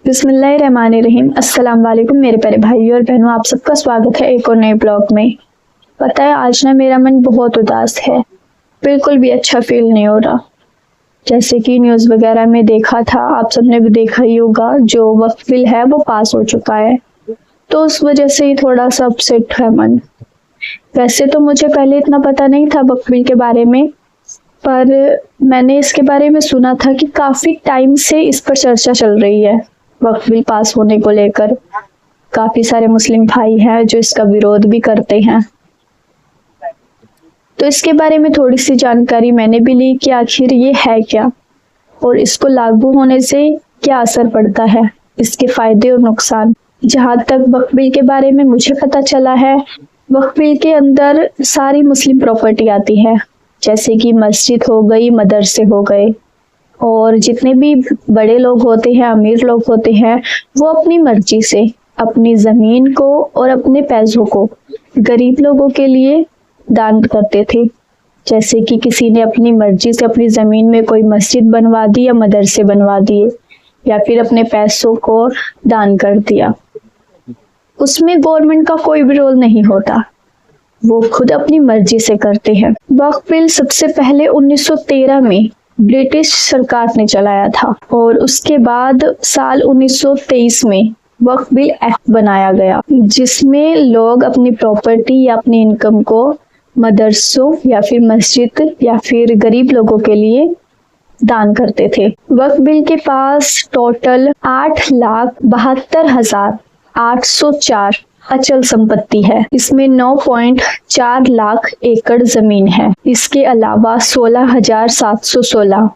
बिस्मिल्लाहिर्रहमानिर्रहीम। अस्सलाम वालेकुम मेरे प्यारे भाइयों और बहनों, आप सबका स्वागत है एक और नए ब्लॉग में। पता है आज ना मेरा मन बहुत उदास है, बिल्कुल भी अच्छा फील नहीं हो रहा। जैसे कि न्यूज़ वगैरह में देखा था, आप सबने भी देखा ही होगा, जो वक्फ बिल है वो पास हो चुका है, तो उस वजह से ही थोड़ा सा अपसेट है मन। वैसे तो मुझे पहले इतना पता नहीं था वक्फ बिल के बारे में, पर मैंने इसके बारे में सुना था कि काफ़ी टाइम से इस पर चर्चा चल रही है। वक्फ बिल पास होने को लेकर काफ़ी सारे मुस्लिम भाई हैं जो इसका विरोध भी करते हैं। तो इसके बारे में थोड़ी सी जानकारी मैंने भी ली कि आखिर ये है क्या और इसको लागू होने से क्या असर पड़ता है, इसके फ़ायदे और नुकसान। जहाँ तक वक्फ बिल के बारे में मुझे पता चला है, वक्फ बिल के अंदर सारी मुस्लिम प्रॉपर्टी आती है, जैसे कि मस्जिद हो गई, मदरसे हो गए, और जितने भी बड़े लोग होते हैं, अमीर लोग होते हैं, वो अपनी मर्जी से अपनी ज़मीन को और अपने पैसों को गरीब लोगों के लिए दान करते थे। जैसे कि किसी ने अपनी मर्जी से अपनी ज़मीन में कोई मस्जिद बनवा दी या मदरसे बनवा दिए, या फिर अपने पैसों को दान कर दिया। उसमें गवर्नमेंट का कोई भी रोल नहीं होता, वो खुद अपनी मर्जी से करते हैं। वक्फ बिल सबसे पहले 1913 में ब्रिटिश सरकार ने चलाया था और उसके बाद साल 1923 में वक्फ बिल एक्ट बनाया गया, जिसमें लोग अपनी प्रॉपर्टी या अपनी इनकम को मदरसों या फिर मस्जिद या फिर गरीब लोगों के लिए दान करते थे। वक्फ बिल के पास टोटल 8,72,804 अचल संपत्ति है। इसमें 9.4 लाख एकड़ जमीन है। इसके अलावा 16,716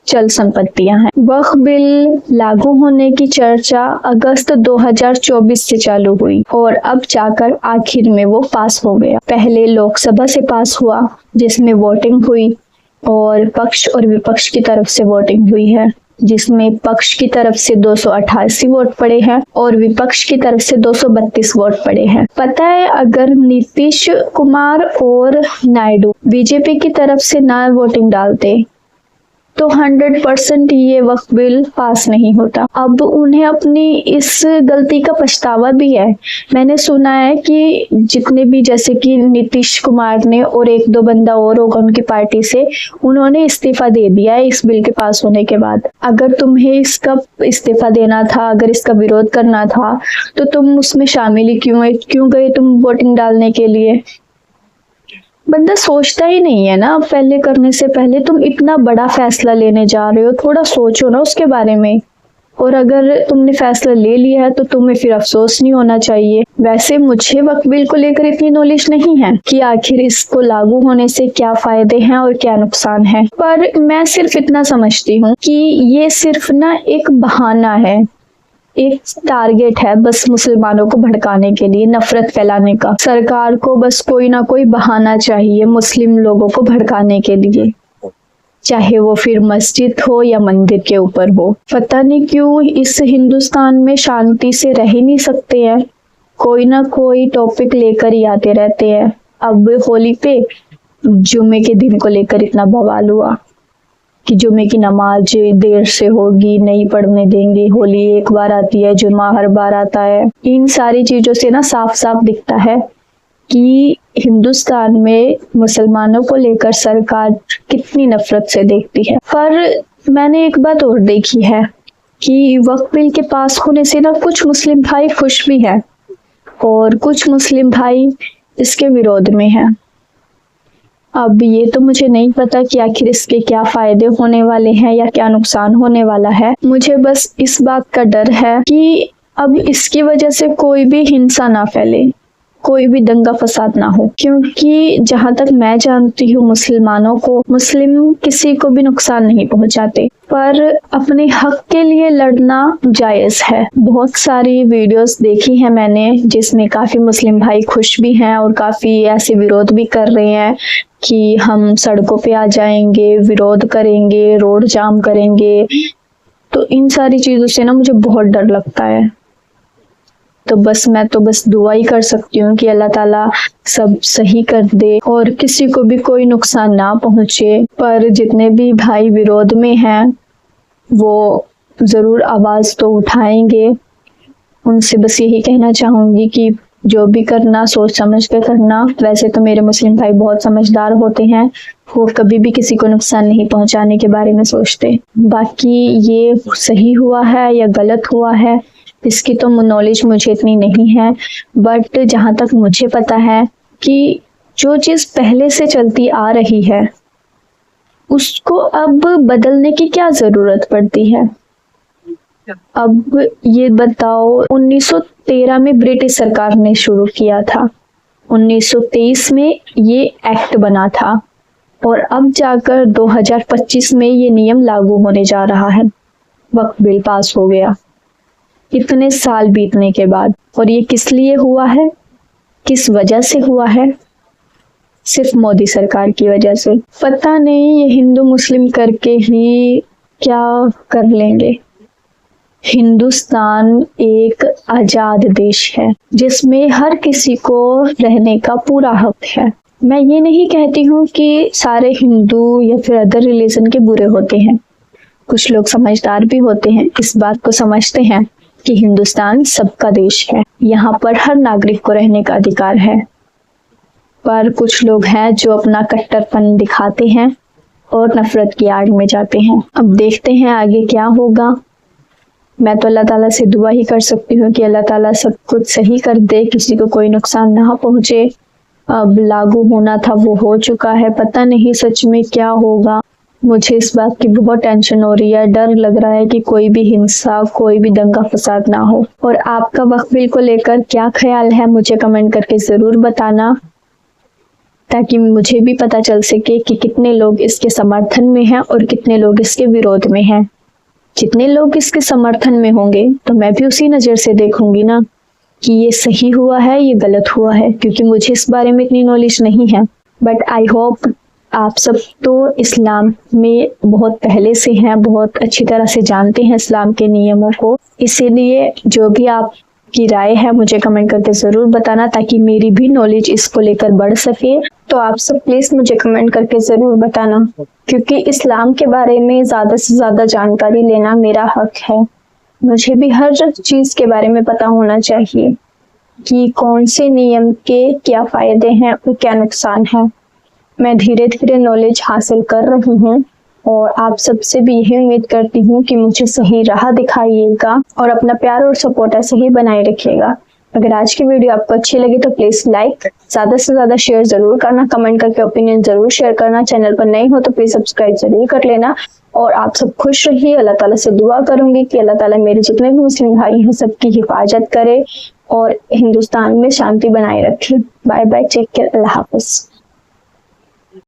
चल संपत्तियां हैं। वक्फ बिल लागू होने की चर्चा अगस्त 2024 से चालू हुई और अब जाकर आखिर में वो पास हो गया। पहले लोकसभा से पास हुआ, जिसमें वोटिंग हुई और पक्ष और विपक्ष की तरफ से वोटिंग हुई है, जिसमें पक्ष की तरफ से 288 वोट पड़े हैं और विपक्ष की तरफ से 232 वोट पड़े हैं। पता है, अगर नीतीश कुमार और नायडू बीजेपी की तरफ से ना वोटिंग डालते तो 100% ये वक्फ बिल पास नहीं होता। अब उन्हें अपनी इस गलती का पछतावा भी है। मैंने सुना है कि जितने भी, जैसे कि नीतीश कुमार ने और एक दो बंदा और होगा उनकी पार्टी से, उन्होंने इस्तीफा दे दिया है इस बिल के पास होने के बाद। अगर तुम्हें इसका इस्तीफा देना था, अगर इसका विरोध करना था, तो तुम उसमें शामिल ही क्यों गए तुम वोटिंग डालने के लिए? बंदा सोचता ही नहीं है ना, पहले करने से पहले तुम इतना बड़ा फैसला लेने जा रहे हो, थोड़ा सोचो ना उसके बारे में। और अगर तुमने फैसला ले लिया है तो तुम्हें फिर अफसोस नहीं होना चाहिए। वैसे मुझे वक्फ बिल को लेकर इतनी नॉलेज नहीं है कि आखिर इसको लागू होने से क्या फायदे हैं और क्या नुकसान है, पर मैं सिर्फ इतना समझती हूँ कि ये सिर्फ ना एक बहाना है, एक टारगेट है बस मुसलमानों को भड़काने के लिए, नफरत फैलाने का। सरकार को बस कोई ना कोई बहाना चाहिए मुस्लिम लोगों को भड़काने के लिए, चाहे वो फिर मस्जिद हो या मंदिर के ऊपर हो। पता नहीं क्यों इस हिंदुस्तान में शांति से रह ही नहीं सकते हैं, कोई ना कोई टॉपिक लेकर ही आते रहते हैं। अब होली पे जुमे के दिन को लेकर इतना बवाल हुआ कि जुमे की नमाज देर से होगी, नहीं पढ़ने देंगे, होली एक बार आती है, जुमा हर बार आता है। इन सारी चीजों से ना साफ साफ दिखता है कि हिंदुस्तान में मुसलमानों को लेकर सरकार कितनी नफरत से देखती है। पर मैंने एक बात और देखी है कि वक्फ बिल के पास होने से ना कुछ मुस्लिम भाई खुश भी हैं और कुछ मुस्लिम भाई इसके विरोध में हैं। अब ये तो मुझे नहीं पता कि आखिर इसके क्या फायदे होने वाले हैं या क्या नुकसान होने वाला है। मुझे बस इस बात का डर है कि अब इसकी वजह से कोई भी हिंसा ना फैले, कोई भी दंगा फसाद ना हो, क्योंकि जहाँ तक मैं जानती हूँ मुसलमानों को, मुस्लिम किसी को भी नुकसान नहीं पहुँचाते, पर अपने हक के लिए लड़ना जायज़ है। बहुत सारी वीडियोस देखी हैं मैंने जिसमें काफ़ी मुस्लिम भाई खुश भी हैं और काफ़ी ऐसे विरोध भी कर रहे हैं कि हम सड़कों पे आ जाएंगे, विरोध करेंगे, रोड जाम करेंगे। तो इन सारी चीज़ों से ना मुझे बहुत डर लगता है। तो मैं तो बस दुआ ही कर सकती हूँ कि अल्लाह ताला सब सही कर दे और किसी को भी कोई नुकसान ना पहुँचे। पर जितने भी भाई विरोध में हैं वो ज़रूर आवाज़ तो उठाएंगे। उनसे बस यही कहना चाहूँगी कि जो भी करना सोच समझ कर करना। वैसे तो मेरे मुस्लिम भाई बहुत समझदार होते हैं, वो कभी भी किसी को नुकसान नहीं पहुंचाने के बारे में सोचते। बाकी ये सही हुआ है या गलत हुआ है इसकी तो नॉलेज मुझे इतनी नहीं है, बट जहाँ तक मुझे पता है कि जो चीज़ पहले से चलती आ रही है उसको अब बदलने की क्या ज़रूरत पड़ती है। अब ये बताओ, 1913 में ब्रिटिश सरकार ने शुरू किया था, 1923 में ये एक्ट बना था और अब जाकर 2025 में ये नियम लागू होने जा रहा है। वक्त बिल पास हो गया इतने साल बीतने के बाद, और ये किस लिए हुआ है, किस वजह से हुआ है? सिर्फ मोदी सरकार की वजह से। पता नहीं ये हिंदू मुस्लिम करके ही क्या कर लेंगे। हिंदुस्तान एक आजाद देश है जिसमें हर किसी को रहने का पूरा हक है। मैं ये नहीं कहती हूँ कि सारे हिंदू या फिर अदर रिलीजन के बुरे होते हैं, कुछ लोग समझदार भी होते हैं, इस बात को समझते हैं कि हिंदुस्तान सबका देश है, यहाँ पर हर नागरिक को रहने का अधिकार है। पर कुछ लोग हैं जो अपना कट्टरपन दिखाते हैं और नफरत की आग में जाते हैं। अब देखते हैं आगे क्या होगा। मैं तो अल्लाह ताला से दुआ ही कर सकती हूँ कि अल्लाह ताला सब कुछ सही कर दे, किसी को कोई नुकसान ना पहुँचे। अब लागू होना था वो हो चुका है, पता नहीं सच में क्या होगा। मुझे इस बात की बहुत टेंशन हो रही है, डर लग रहा है कि कोई भी हिंसा, कोई भी दंगा फसाद ना हो। और आपका वक्फ बिल को लेकर क्या ख्याल है मुझे कमेंट करके ज़रूर बताना, ताकि मुझे भी पता चल सके कि कितने लोग इसके समर्थन में हैं और कितने लोग इसके विरोध में हैं। जितने लोग इसके समर्थन में होंगे तो मैं भी उसी नज़र से देखूंगी ना कि ये सही हुआ है ये गलत हुआ है, क्योंकि मुझे इस बारे में इतनी नॉलेज नहीं है। बट आई होप आप सब तो इस्लाम में बहुत पहले से हैं, बहुत अच्छी तरह से जानते हैं इस्लाम के नियमों को, इसीलिए जो भी आपकी राय है मुझे कमेंट करके ज़रूर बताना ताकि मेरी भी नॉलेज इसको लेकर बढ़ सके। तो आप सब प्लीज़ मुझे कमेंट करके ज़रूर बताना, क्योंकि इस्लाम के बारे में ज़्यादा से ज़्यादा जानकारी लेना मेरा हक है। मुझे भी हर चीज़ के बारे में पता होना चाहिए कि कौन से नियम के क्या फ़ायदे हैं और क्या नुकसान है। मैं धीरे धीरे नॉलेज हासिल कर रही हूँ और आप सबसे भी यही उम्मीद करती हूँ कि मुझे सही राह दिखाइएगा और अपना प्यार और सपोर्ट ऐसे ही बनाए रखिएगा। अगर आज की वीडियो आपको अच्छी लगी तो प्लीज़ लाइक, ज़्यादा से ज़्यादा शेयर ज़रूर करना, कमेंट करके ओपिनियन ज़रूर शेयर करना। चैनल पर नए हो तो प्लीज़ सब्सक्राइब ज़रूर कर लेना। और आप सब खुश रहिए। अल्लाह ताला से दुआ करूंगी कि अल्लाह ताला मेरे जितने भी मुस्लिम भाई हैं सबकी हिफाजत करे और हिंदुस्तान में शांति बनाए रखे। बाय बाय, टेक केयर, अल्लाह हाफिज़।